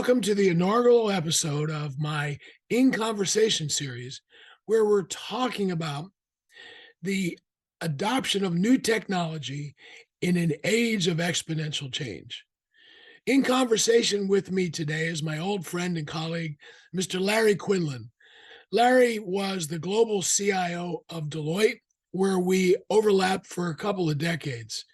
Welcome to the inaugural episode of my In Conversation series, where we're talking about the adoption of new technology in an age of exponential change. In conversation with me today is my old friend and colleague, Mr. Larry Quinlan. Larry was the global CIO of Deloitte, where we overlapped for a couple of decades.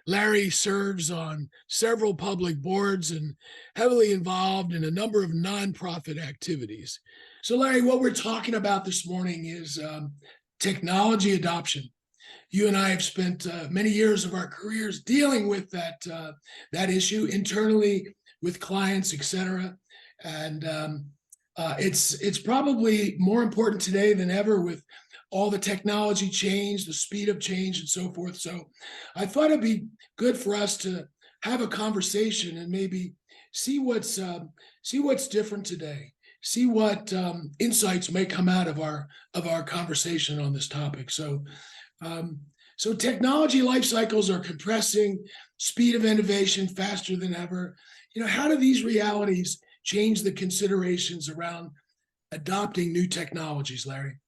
Larry serves on several public boards and heavily involved in a number of nonprofit activities. So, Larry, what we're talking about this morning is technology adoption. You and I have spent many years of our careers dealing with that issue internally with clients, et cetera. And it's probably more important today than ever with all the technology change, the speed of change, and so forth. So I thought it'd be good for us to have a conversation and maybe see what's different today. See what insights may come out of our conversation on this topic. So technology life cycles are compressing, speed of innovation faster than ever. How do these realities change the considerations around adopting new technologies, Larry?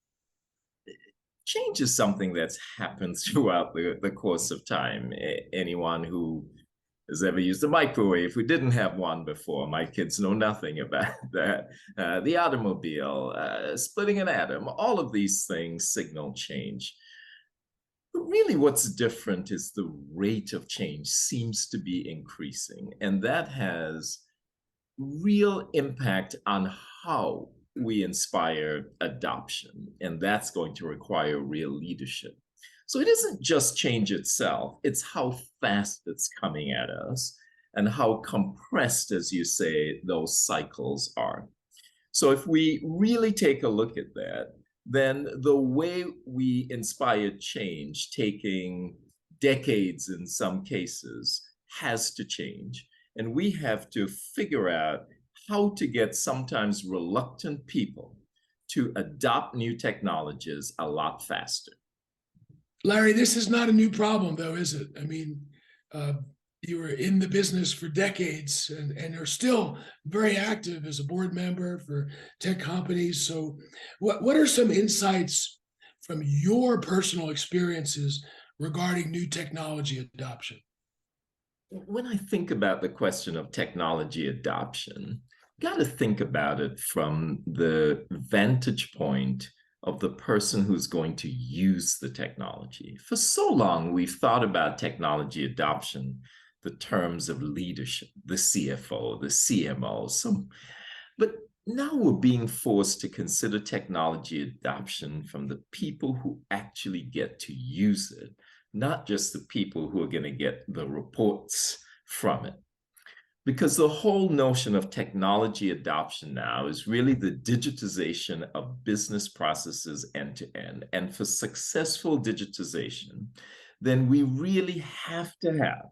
Change is something that's happened throughout the course of time. Anyone who has ever used a microwave, who didn't have one before, my kids know nothing about that. The automobile, splitting an atom, all of these things signal change. But really what's different is the rate of change seems to be increasing, and that has real impact on how we inspire adoption, and that's going to require real leadership. So it isn't just change itself, it's how fast it's coming at us and how compressed, as you say, those cycles are. So if we really take a look at that, then the way we inspire change, taking decades in some cases, has to change. And we have to figure out how to get sometimes reluctant people to adopt new technologies a lot faster. Larry, this is not a new problem, though, is it? I mean, you were in the business for decades and are still very active as a board member for tech companies. So what are some insights from your personal experiences regarding new technology adoption? When I think about the question of technology adoption, got to think about it from the vantage point of the person who's going to use the technology. For so long, we've thought about technology adoption, the terms of leadership, the CFO, the CMO. But now we're being forced to consider technology adoption from the people who actually get to use it, not just the people who are going to get the reports from it. Because the whole notion of technology adoption now is really the digitization of business processes end to end. And for successful digitization, then we really have to have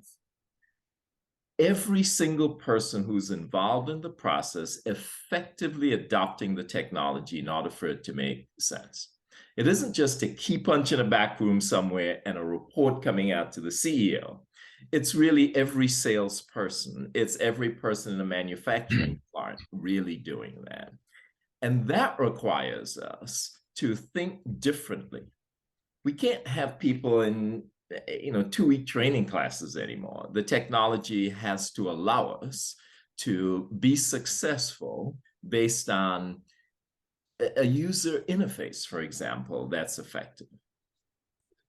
every single person who's involved in the process effectively adopting the technology in order for it to make sense. It isn't just a key punch in a back room somewhere and a report coming out to the CEO. It's really every salesperson. It's every person in a manufacturing plant really doing that. And that requires us to think differently. We can't have people in 2-week training classes anymore. The technology has to allow us to be successful based on a user interface, for example, that's effective.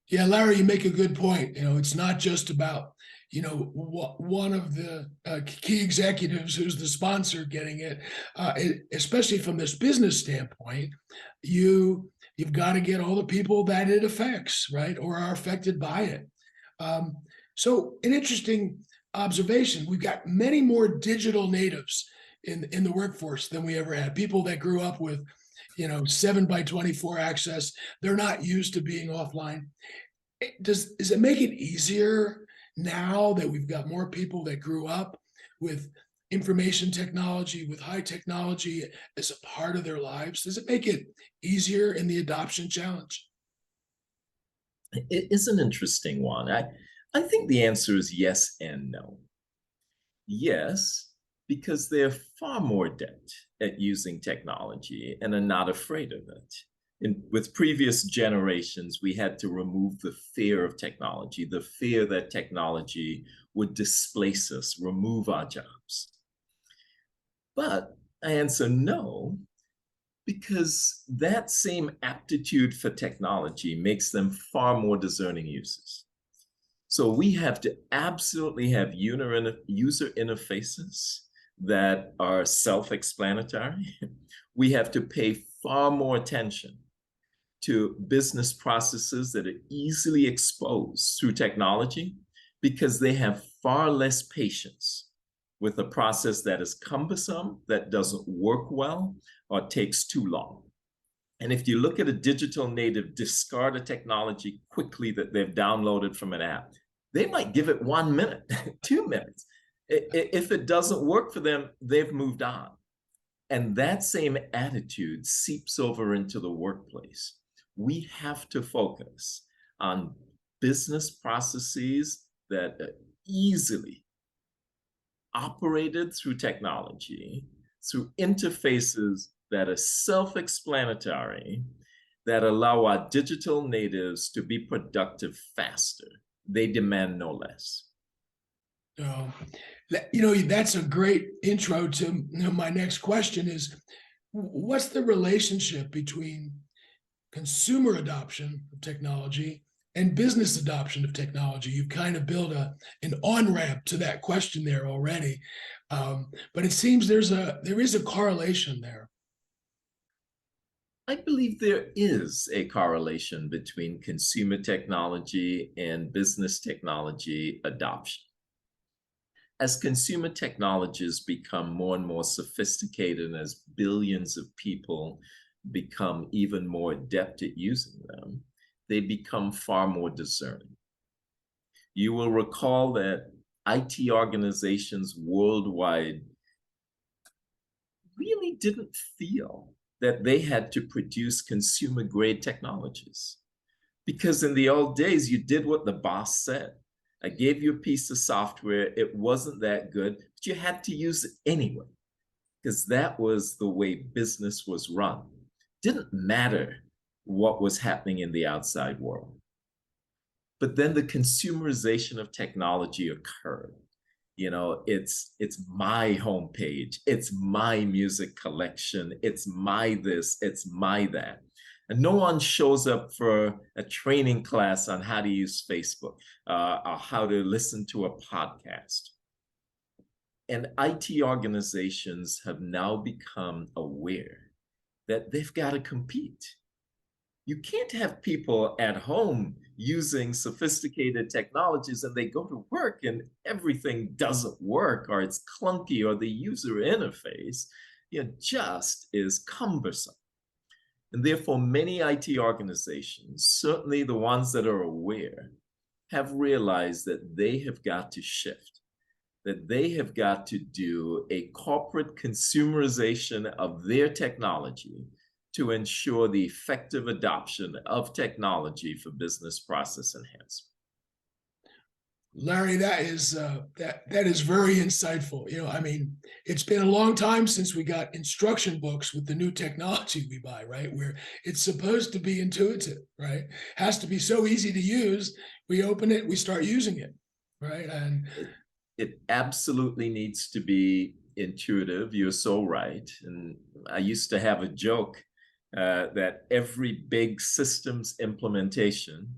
Yeah, Larry, you make a good point. It's not just about, one of the key executives who's the sponsor getting it, especially from this business standpoint. You've got to get all the people that it affects, right, or are affected by it. So an interesting observation, we've got many more digital natives in the workforce than we ever had. People that grew up with 7x24 access, they're not used to being offline. Does it make it easier now that we've got more people that grew up with information technology, with high technology as a part of their lives? Does it make it easier in the adoption challenge? It is an interesting one. I think the answer is yes and no. Yes, because they're far more adept at using technology and are not afraid of it. With previous generations, we had to remove the fear of technology, the fear that technology would displace us, remove our jobs. But I answer no, because that same aptitude for technology makes them far more discerning users. So we have to absolutely have user interfaces that are self-explanatory. We have to pay far more attention to business processes that are easily exposed through technology, because they have far less patience with a process that is cumbersome, that doesn't work well, or takes too long. And if you look at a digital native discard a technology quickly that they've downloaded from an app, they might give it 1 minute, 2 minutes. If it doesn't work for them, they've moved on. And that same attitude seeps over into the workplace. We have to focus on business processes that are easily operated through technology, through interfaces that are self-explanatory, that allow our digital natives to be productive faster. They demand no less. So, that's a great intro to my next question is, what's the relationship between consumer adoption of technology and business adoption of technology? You've kind of built an on-ramp to that question there already. But it seems there is a correlation there. I believe there is a correlation between consumer technology and business technology adoption. As consumer technologies become more and more sophisticated, and as billions of people become even more adept at using them, they become far more discerning. You will recall that IT organizations worldwide really didn't feel that they had to produce consumer grade technologies. Because in the old days, you did what the boss said. I gave you a piece of software, it wasn't that good, but you had to use it anyway, because that was the way business was run. Didn't matter what was happening in the outside world. But then the consumerization of technology occurred. It's my homepage, it's my music collection, it's my this, it's my that. And no one shows up for a training class on how to use Facebook or how to listen to a podcast. And IT organizations have now become aware that they've got to compete. You can't have people at home using sophisticated technologies and they go to work and everything doesn't work, or it's clunky, or the user interface just is cumbersome. And therefore, many IT organizations, certainly the ones that are aware, have realized that they have got to shift, that they have got to do a corporate consumerization of their technology to ensure the effective adoption of technology for business process enhancement. Larry, that is very insightful. It's been a long time since we got instruction books with the new technology we buy, right? Where it's supposed to be intuitive, right? Has to be so easy to use. We open it, we start using it, right? And it absolutely needs to be intuitive. You're so right. And I used to have a joke that every big systems implementation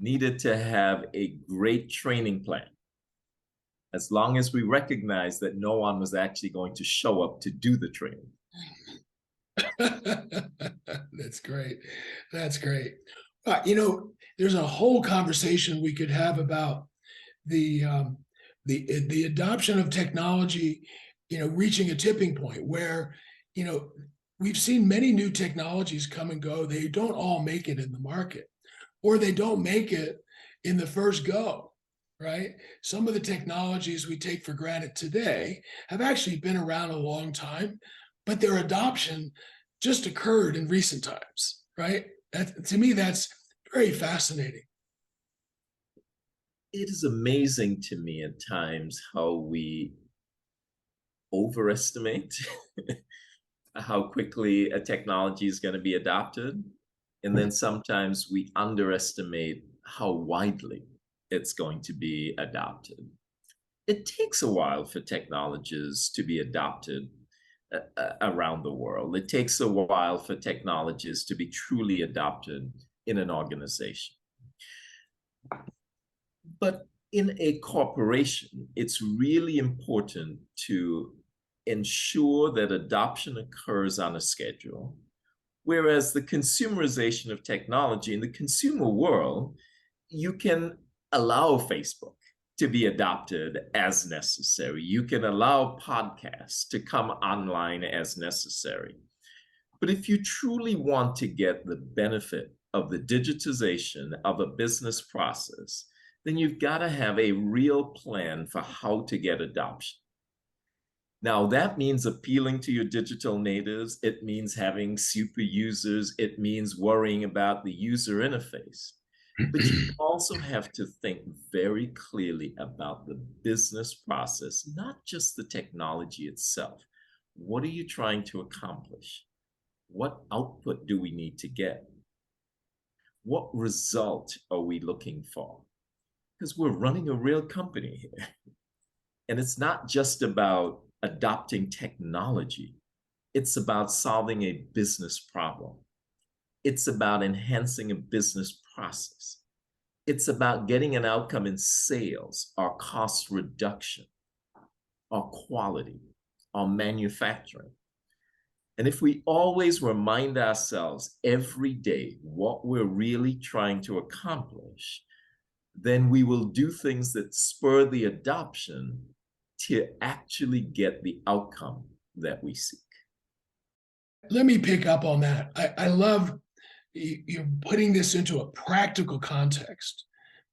needed to have a great training plan, as long as we recognize that no one was actually going to show up to do the training. That's great. That's great. There's a whole conversation we could have about the adoption of technology, reaching a tipping point where, we've seen many new technologies come and go. They don't all make it in the market, or they don't make it in the first go, right? Some of the technologies we take for granted today have actually been around a long time, but their adoption just occurred in recent times, right? To me, that's very fascinating. It is amazing to me at times how we overestimate how quickly a technology is going to be adopted. And then sometimes we underestimate how widely it's going to be adopted. It takes a while for technologies to be adopted around the world. It takes a while for technologies to be truly adopted in an organization. But in a corporation, it's really important to ensure that adoption occurs on a schedule. Whereas the consumerization of technology in the consumer world, you can allow Facebook to be adopted as necessary. You can allow podcasts to come online as necessary. But if you truly want to get the benefit of the digitization of a business process, then you've got to have a real plan for how to get adoption. Now, that means appealing to your digital natives. It means having super users. It means worrying about the user interface. But you also have to think very clearly about the business process, not just the technology itself. What are you trying to accomplish? What output do we need to get? What result are we looking for? Because we're running a real company here. And it's not just about adopting technology. It's about solving a business problem. It's about enhancing a business process. It's about getting an outcome in sales or cost reduction or quality or manufacturing. And if we always remind ourselves every day what we're really trying to accomplish, then we will do things that spur the adoption to actually get the outcome that we seek. Let me pick up on that. I love you're putting this into a practical context.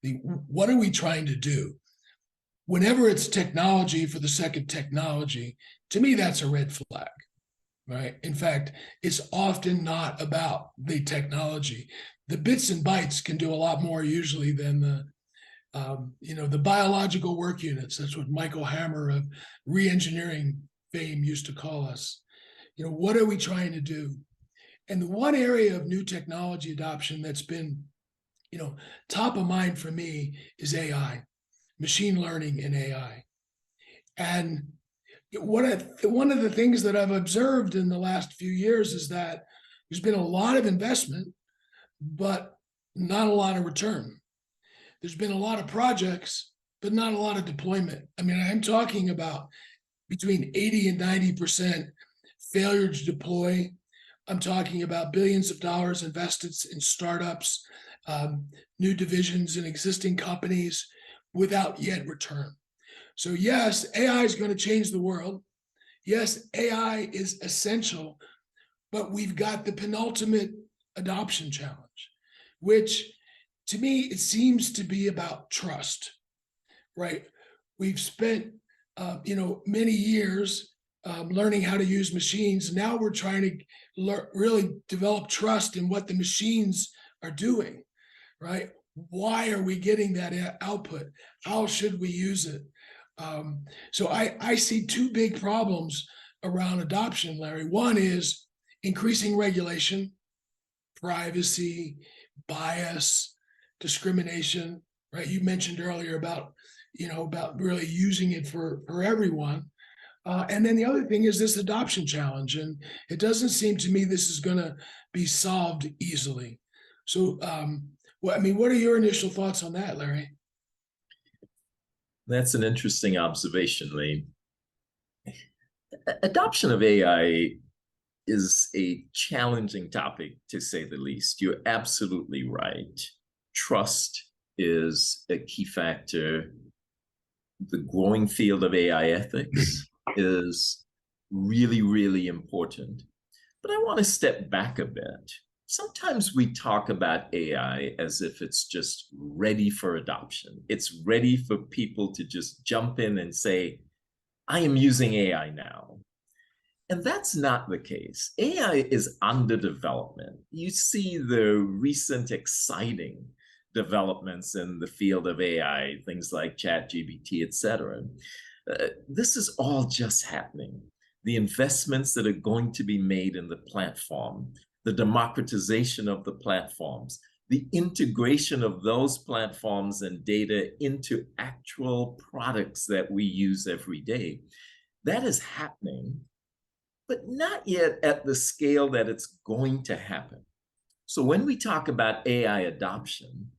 What are we trying to do? Whenever it's technology for the sake of technology, to me, that's a red flag, right? In fact, it's often not about the technology. The bits and bytes can do a lot more usually than the biological work units. That's what Michael Hammer of re-engineering fame used to call us. What are we trying to do? And the one area of new technology adoption that's been, top of mind for me is AI, machine learning and AI. And one of the things that I've observed in the last few years is that there's been a lot of investment, but not a lot of return. There's been a lot of projects, but not a lot of deployment. I mean, I'm talking about between 80 and 90% failure to deploy. I'm talking about billions of dollars invested in startups, new divisions in existing companies without yet return. So yes, AI is going to change the world. Yes, AI is essential, but we've got the penultimate adoption challenge, which to me, it seems to be about trust, right? We've spent, many years learning how to use machines. Now we're trying to really develop trust in what the machines are doing, right? Why are we getting that output? How should we use it? So I see two big problems around adoption, Larry. One is increasing regulation, privacy, bias, discrimination, right? You mentioned earlier about really using it for everyone. And then the other thing is this adoption challenge. And it doesn't seem to me this is going to be solved easily. So, what are your initial thoughts on that, Larry? That's an interesting observation, Lee. Adoption of AI is a challenging topic, to say the least. You're absolutely right. Trust is a key factor. The growing field of AI ethics is really, really important. But I want to step back a bit. Sometimes we talk about AI as if it's just ready for adoption. It's ready for people to just jump in and say, I am using AI now. And that's not the case. AI is under development. You see the recent exciting developments in the field of AI, things like ChatGPT, et cetera. This is all just happening. The investments that are going to be made in the platform, the democratization of the platforms, the integration of those platforms and data into actual products that we use every day, that is happening, but not yet at the scale that it's going to happen. So when we talk about AI adoption,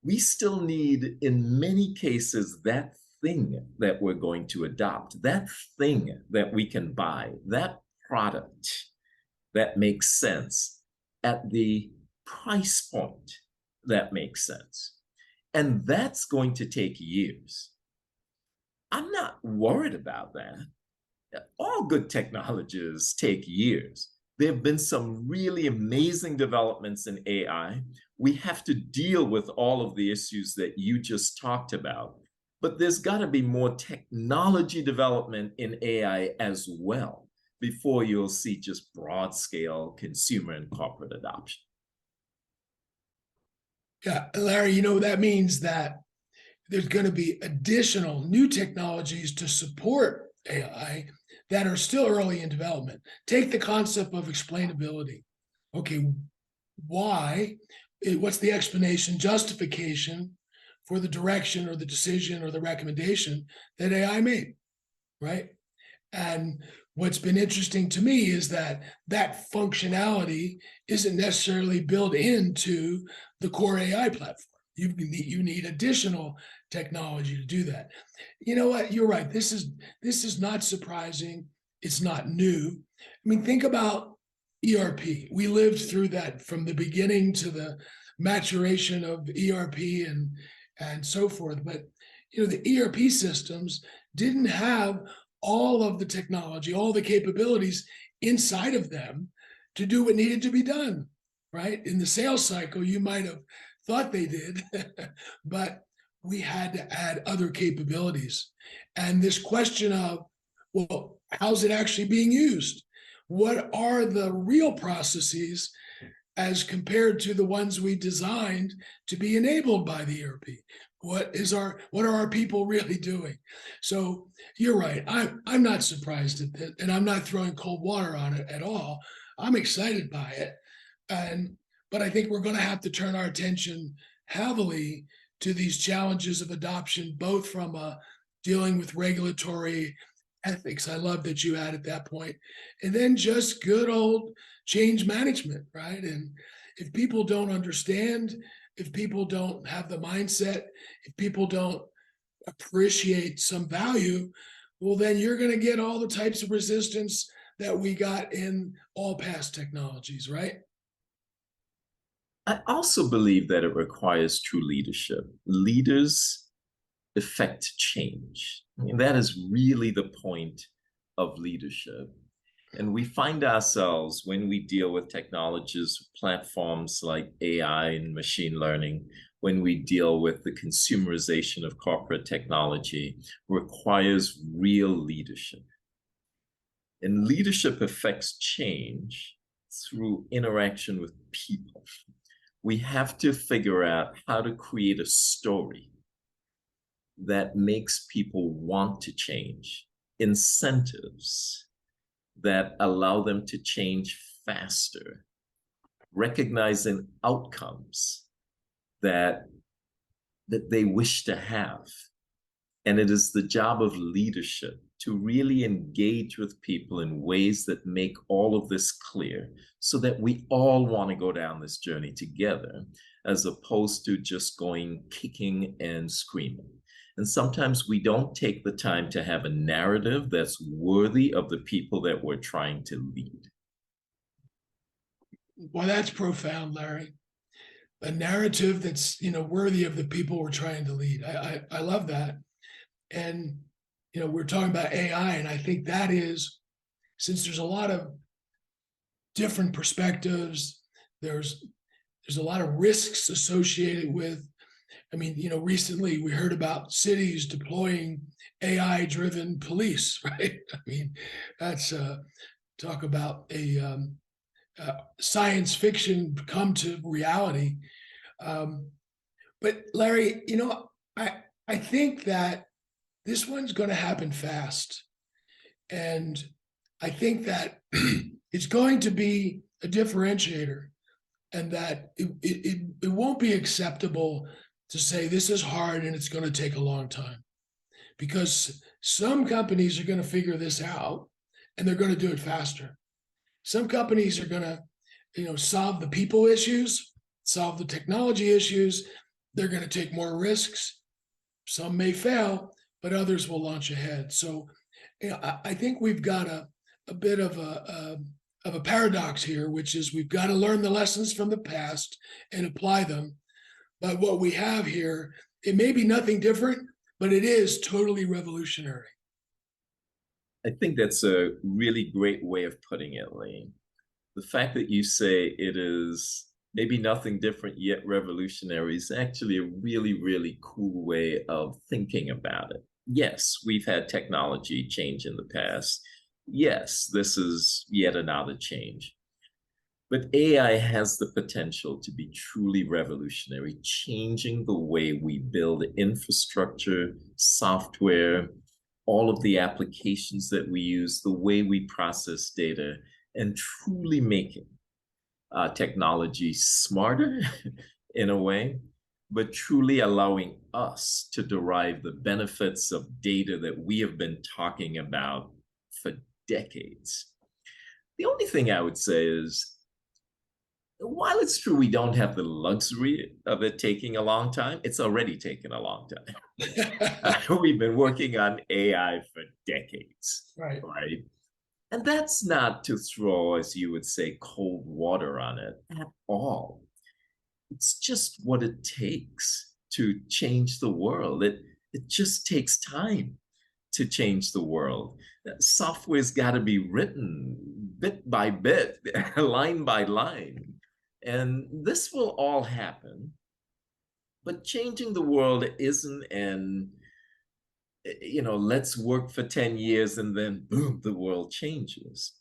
we still need, in many cases, that thing that we're going to adopt, that thing that we can buy, that product that makes sense at the price point that makes sense. And that's going to take years. I'm not worried about that. All good technologies take years. There have been some really amazing developments in AI. We have to deal with all of the issues that you just talked about, but there's got to be more technology development in AI as well before you'll see just broad scale consumer and corporate adoption. Yeah, Larry, that means that there's going to be additional new technologies to support AI that are still early in development. Take the concept of explainability. Okay, why? What's the explanation, justification for the direction or the decision or the recommendation that AI made, right? And what's been interesting to me is that functionality isn't necessarily built into the core AI platform. You need additional technology to do that. You know what? You're right. This is not surprising. It's not new. I mean, think about ERP. We lived through that from the beginning to the maturation of ERP and so forth. But the ERP systems didn't have all of the technology, all the capabilities inside of them to do what needed to be done, right? In the sales cycle, you might have thought they did, but we had to add other capabilities. And this question of, well, how's it actually being used? What are the real processes as compared to the ones we designed to be enabled by the ERP? What are our people really doing? So you're right. I'm not surprised at that, and I'm not throwing cold water on it at all. I'm excited by it, but I think we're going to have to turn our attention heavily to these challenges of adoption, both from dealing with regulatory ethics. I love that you added that point, and then just good old change management, right? And if people don't understand, if people don't have the mindset, if people don't appreciate some value, well, then you're going to get all the types of resistance that we got in all past technologies, right? I also believe that it requires true leadership. Leaders effect change. I mean, that is really the point of leadership. And we find ourselves when we deal with technologies, platforms like AI and machine learning, when we deal with the consumerization of corporate technology, requires real leadership. And leadership affects change through interaction with people. We have to figure out how to create a story that makes people want to change, incentives that allow them to change faster, recognizing outcomes that they wish to have. And it is the job of leadership to really engage with people in ways that make all of this clear so that we all want to go down this journey together, as opposed to just going kicking and screaming. And sometimes we don't take the time to have a narrative that's worthy of the people that we're trying to lead. Well, that's profound, Larry. A narrative that's worthy of the people we're trying to lead. I love that. And we're talking about AI, and I think that is, since there's a lot of different perspectives, there's a lot of risks associated with. I mean, recently we heard about cities deploying AI-driven police, right? I mean, that's talk about a science fiction come to reality. But Larry, I think that this one's going to happen fast. And I think that it's going to be a differentiator, and that it won't be acceptable to say this is hard and it's going to take a long time, because some companies are going to figure this out and they're going to do it faster. Some companies are going to, solve the people issues, solve the technology issues. They're going to take more risks. Some may fail, but others will launch ahead. So, I think we've got a bit of a paradox here, which is we've got to learn the lessons from the past and apply them. But what we have here, it may be nothing different, but it is totally revolutionary. I think that's a really great way of putting it, Lee. The fact that you say it is maybe nothing different yet revolutionary is actually a really, really cool way of thinking about it. Yes, we've had technology change in the past. Yes, this is yet another change. But AI has the potential to be truly revolutionary, changing the way we build infrastructure, software, all of the applications that we use, the way we process data, and truly making technology smarter in a way, but truly allowing us to derive the benefits of data that we have been talking about for decades. The only thing I would say is, while it's true we don't have the luxury of it taking a long time, it's already taken a long time. We've been working on AI for decades, Right. right? And that's not to throw, as you would say, cold water on it at all. It's just what it takes to change the world. It just takes time to change the world. Software's got to be written bit by bit, line by line. And this will all happen. But changing the world isn't let's work for 10 years and then boom, the world changes.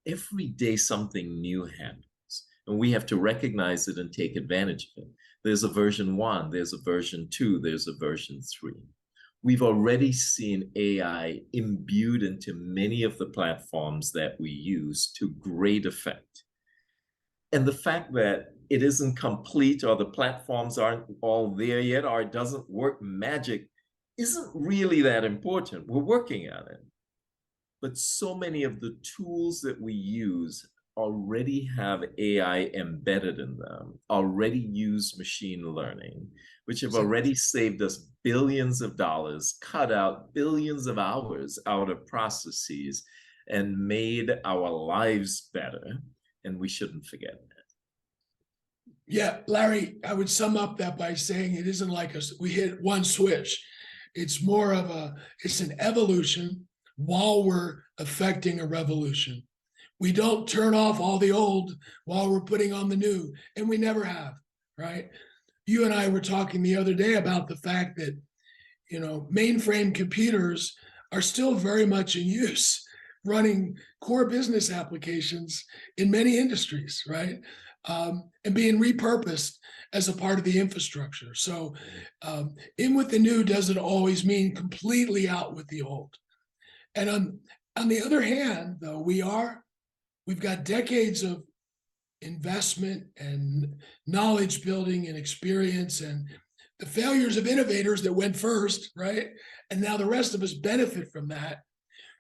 Every day something new happens, and we have to recognize it and take advantage of it. There's a version 1, there's a version 2, there's a version 3. We've already seen AI imbued into many of the platforms that we use to great effect. And the fact that it isn't complete, or the platforms aren't all there yet, or it doesn't work magic, isn't really that important. We're working on it. But so many of the tools that we use already have AI embedded in them, already use machine learning, which have already saved us billions of dollars, cut out billions of hours out of processes, and made our lives better. And we shouldn't forget that. Yeah, Larry, I would sum up that by saying it isn't like we hit one switch. It's more of it's an evolution while we're affecting a revolution. We don't turn off all the old while we're putting on the new, and we never have, right? You and I were talking the other day about the fact that, mainframe computers are still very much in use, running core business applications in many industries, right? And being repurposed as a part of the infrastructure. So in with the new doesn't always mean completely out with the old. And on the other hand, though, we've got decades of investment and knowledge building and experience, and the failures of innovators that went first, right? And now the rest of us benefit from that.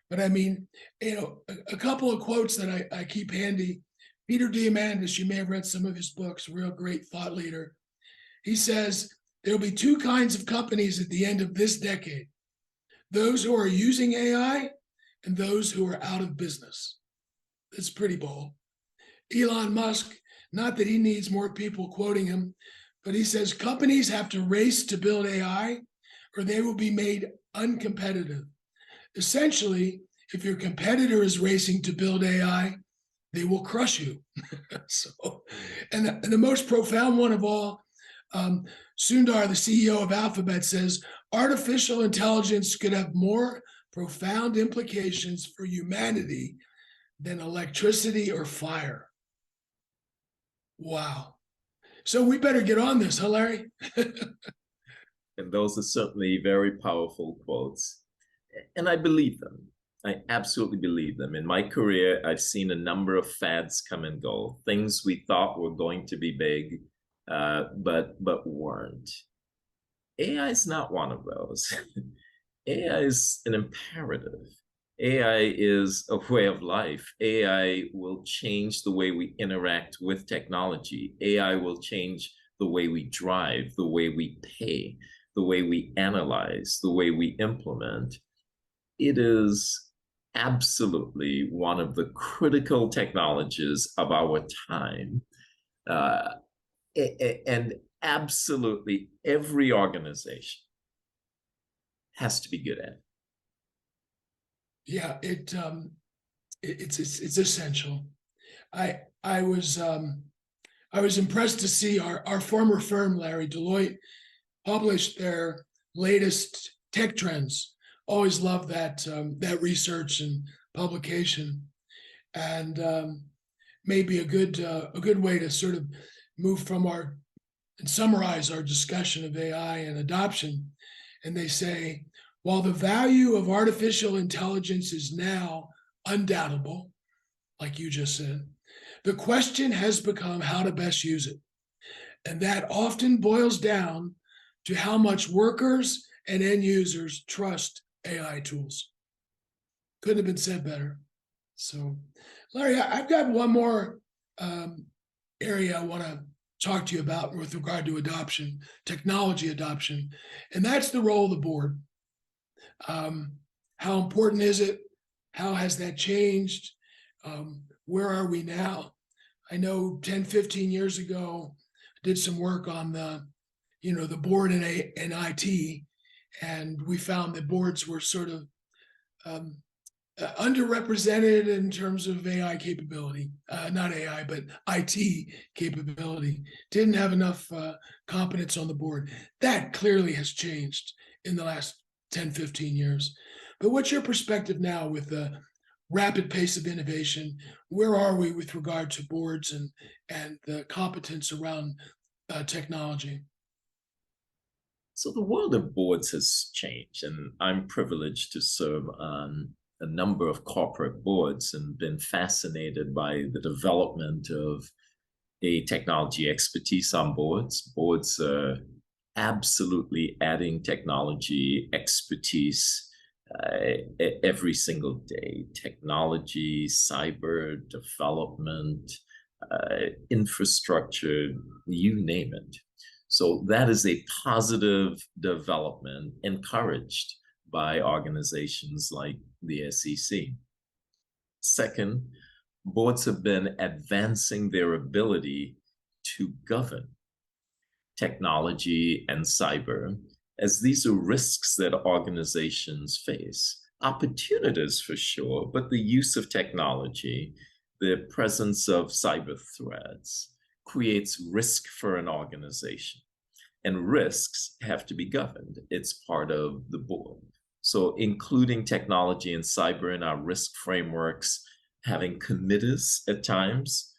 But I mean, a couple of quotes that I keep handy. Peter Diamandis, you may have read some of his books, a real great thought leader. He says, there'll be two kinds of companies at the end of this decade: those who are using AI and those who are out of business. It's pretty bold. Elon Musk, not that he needs more people quoting him, but he says companies have to race to build AI or they will be made uncompetitive. Essentially, if your competitor is racing to build AI, they will crush you. And the most profound one of all, Sundar, the CEO of Alphabet, says artificial intelligence could have more profound implications for humanity than electricity or fire. Wow. So we better get on this, huh, Larry? And those are certainly very powerful quotes. And I believe them. I absolutely believe them. In my career, I've seen a number of fads come and go, things we thought were going to be big, but weren't. AI is not one of those. AI is an imperative. AI is a way of life. AI will change the way we interact with technology. AI will change the way we drive, the way we pay, the way we analyze, the way we implement. It is absolutely one of the critical technologies of our time. Uh, and absolutely every organization has to be good at it. Yeah, it's essential. I I was I was impressed to see our former firm, Larry, Deloitte, published their latest tech trends. Always love that research and publication, and maybe a good way to sort of move from our and summarize our discussion of AI and adoption. And they say, while the value of artificial intelligence is now undoubtable, like you just said, the question has become how to best use it. And that often boils down to how much workers and end users trust AI tools. Couldn't have been said better. So, Larry, I've got one more area I want to talk to you about with regard to adoption, technology adoption, and that's the role of the board. How important is it? How has that changed? Where are we now? I know 10, 15 years ago, I did some work on the board in IT, and we found that boards were sort of um, underrepresented in terms of AI capability, not AI, but IT capability. Didn't have enough competence on the board. That clearly has changed in the last 10, 15 years. But what's your perspective now with the rapid pace of innovation? Where are we with regard to boards and the competence around technology? So the world of boards has changed, and I'm privileged to serve on a number of corporate boards and been fascinated by the development of a technology expertise on boards. Boards are absolutely adding technology expertise every single day. Technology, cyber development, infrastructure, you name it. So that is a positive development encouraged by organizations like the SEC. Second, boards have been advancing their ability to govern technology and cyber, as these are risks that organizations face. Opportunities for sure, but the use of technology, the presence of cyber threats creates risk for an organization. And risks have to be governed. It's part of the board. So including technology and cyber in our risk frameworks, having committees at times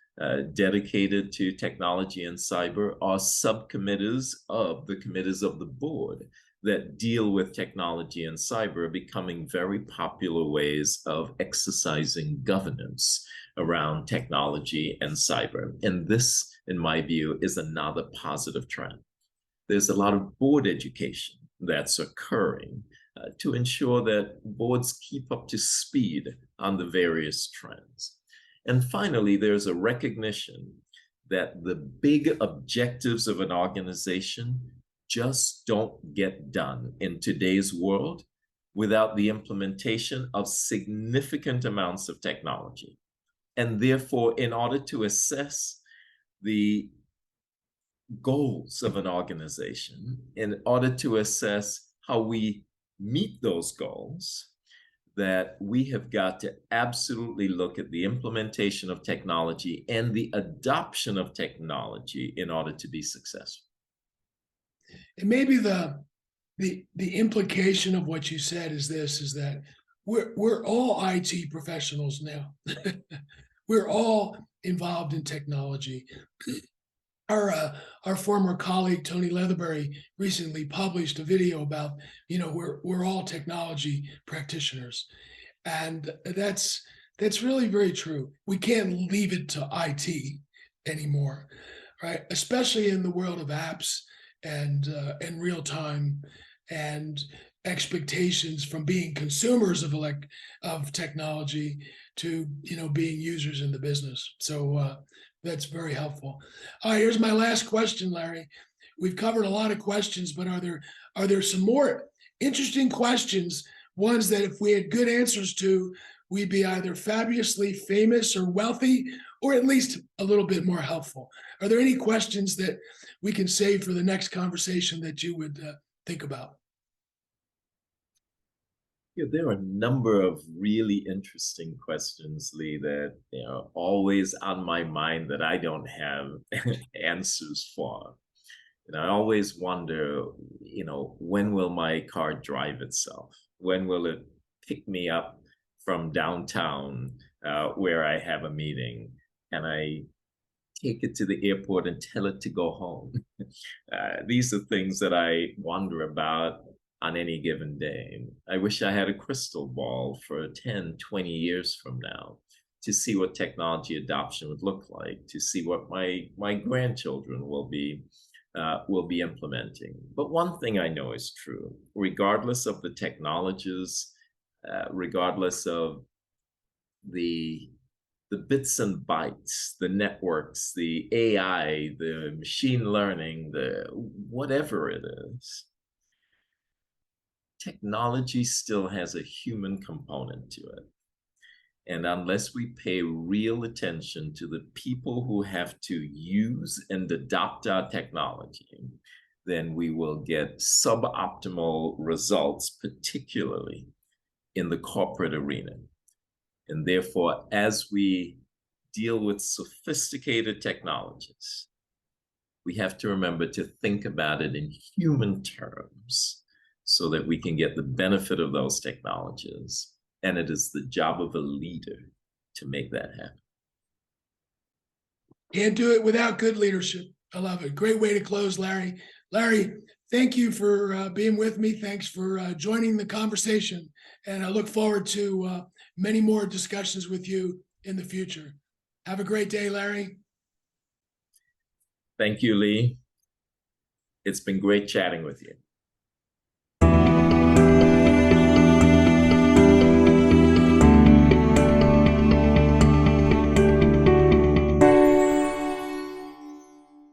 dedicated to technology and cyber, are subcommittees of the committees of the board that deal with technology and cyber, becoming very popular ways of exercising governance around technology and cyber. And this, in my view, is another positive trend. There's a lot of board education that's occurring to ensure that boards keep up to speed on the various trends. And finally, there's a recognition that the big objectives of an organization just don't get done in today's world without the implementation of significant amounts of technology. And therefore, in order to assess the goals of an organization, in order to assess how we meet those goals, that we have got to absolutely look at the implementation of technology and the adoption of technology in order to be successful. And maybe the implication of what you said is this: is that we're all IT professionals now. We're all involved in technology. Our former colleague Tony Leatherberry recently published a video about, we're all technology practitioners, and that's really very true. We can't leave it to IT anymore, right? Especially in the world of apps and real time and expectations from being consumers of technology to being users in the business. So that's very helpful. All right, here's my last question, Larry. We've covered a lot of questions, but are there some more interesting questions? Ones that if we had good answers to, we'd be either fabulously famous or wealthy, or at least a little bit more helpful. Are there any questions that we can save for the next conversation that you would think about? Yeah, there are a number of really interesting questions, Lee, that always on my mind that I don't have answers for. And I always wonder, when will my car drive itself? When will it pick me up from downtown where I have a meeting and I take it to the airport and tell it to go home? These are things that I wonder about on any given day. I wish I had a crystal ball for 10, 20 years from now to see what technology adoption would look like, to see what my grandchildren will be implementing. But one thing I know is true: regardless of the technologies, regardless of the bits and bytes, the networks, the AI, the machine learning, the whatever it is, technology still has a human component to it. And unless we pay real attention to the people who have to use and adopt our technology, then we will get suboptimal results, particularly in the corporate arena. And therefore, as we deal with sophisticated technologies, we have to remember to think about it in human terms so that we can get the benefit of those technologies. And it is the job of a leader to make that happen. Can't do it without good leadership. I love it. Great way to close, Larry. Larry, thank you for being with me. Thanks for joining the conversation. And I look forward to many more discussions with you in the future. Have a great day, Larry. Thank you, Lee. It's been great chatting with you.